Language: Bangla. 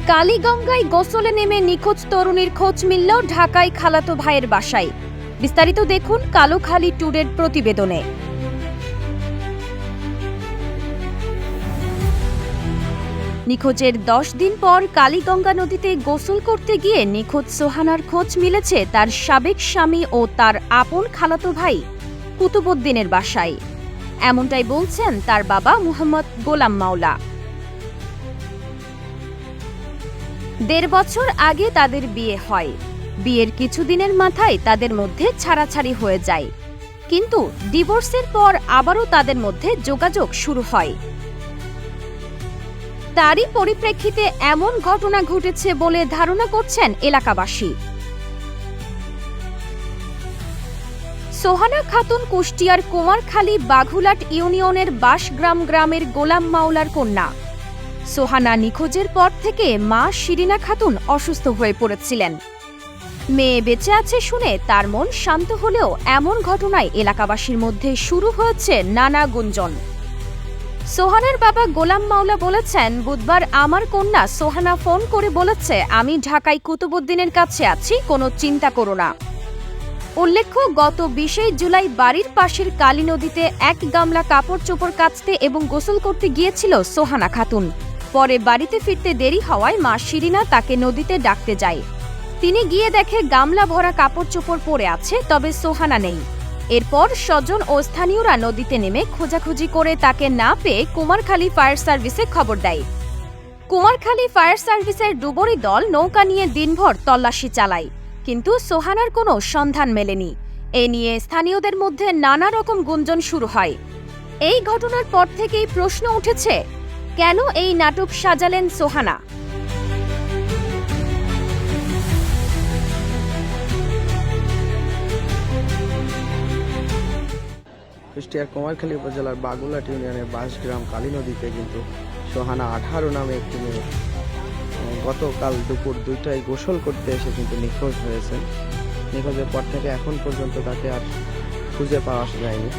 কালীগঙ্গায় গোসলে নেমে নিখোঁজ তরুণীর খোঁজ মিলল ঢাকায় খালাতো ভাইয়ের বাসায়। বিস্তারিত দেখুন কালোখালী টুডের প্রতিবেদনে। নিখোঁজের 10 দিন পর কালীগঙ্গা নদীতে গোসল করতে গিয়ে নিখোঁজ সোহানার খোঁজ মিলেছে তার সাবেক স্বামী ও তার আপন খালাতো ভাই কুতুবউদ্দিনের বাসায়। এমনটাই বলছেন তার বাবা মুহাম্মদ গোলাম মাওলা। 1.5 বছর আগে তাদের বিয়ে হয়। বিয়ের কিছুদিনের মাথায় তাদের মধ্যে ছাড়াছাড়ি হয়ে যায়, কিন্তু ডিভোর্সের পর আবারও তাদের মধ্যে যোগাযোগ শুরু হয়। তারই পরিপ্রেক্ষিতে এমন ঘটনা ঘটেছে বলে ধারণা করছেন এলাকাবাসী। সোহানা খাতুন কুষ্টিয়ার কুমারখালী বাঘুলাট ইউনিয়নের বাসগ্রাম গ্রামের গোলাম মাওলার কন্যা। সোহানা নিখোঁজের পর থেকে মা শিরিনা খাতুন অসুস্থ হয়ে পড়েছিলেন। মেয়ে বেঁচে আছে শুনে তার মন শান্ত হলেও এমন ঘটনায় এলাকাবাসীর মধ্যে শুরু হয়েছে নানা গুঞ্জন। সোহানার বাবা গোলাম মাওলা বলেছেন, বুধবার আমার কন্যা সোহানা ফোন করে বলেছে, আমি ঢাকায় কুতুবউদ্দিনের কাছে আছি, কোনো চিন্তা করো না। উল্লেখ্য, গত 20 জুলাই বাড়ির পাশের কালী নদীতে এক গামলা কাপড় চোপড় কাচতে এবং গোসল করতে গিয়েছিল সোহানা খাতুন। পরে বাড়িতে ফিরতে দেরি হওয়ায় মা শিরিনা তাকে নদীতে ডাকতে যায়। তিনি গিয়ে দেখে গামলা ভরা কাপড় চোপড় পড়ে আছে, তবে সোহানা নেই। এরপর স্বজন ও স্থানীয়রা নদীতে নেমে খোঁজাখুঁজি করে তাকে না পেয়ে কুমারখালী ফায়ার সার্ভিসে খবর দেয়। কুমারখালী ফায়ার সার্ভিসের ডুবুরি দল নৌকা নিয়ে দিনভর তল্লাশি চালায়, কিন্তু সোহানার কোনো সন্ধান মেলেনি। এ নিয়ে স্থানীয়দের মধ্যে নানা রকম গুঞ্জন শুরু হয়। এই ঘটনার পর থেকেই প্রশ্ন উঠেছে, কেন এই নাটক সাজালেন সোহানা? কুষ্টিয়ার কুমারখালী উপজেলার বাগুলাট ইউনিয়নের বাসগ্রাম কালী নদীতে কিন্তু সোহানা 18 নামে একটি মেয়ে গতকাল দুপুর 2টায় গোসল করতে এসে কিন্তু নিখোঁজ হয়েছে। নিখোঁজের পর থেকে এখন পর্যন্ত তাকে আর খুঁজে পাওয়া যায়নি।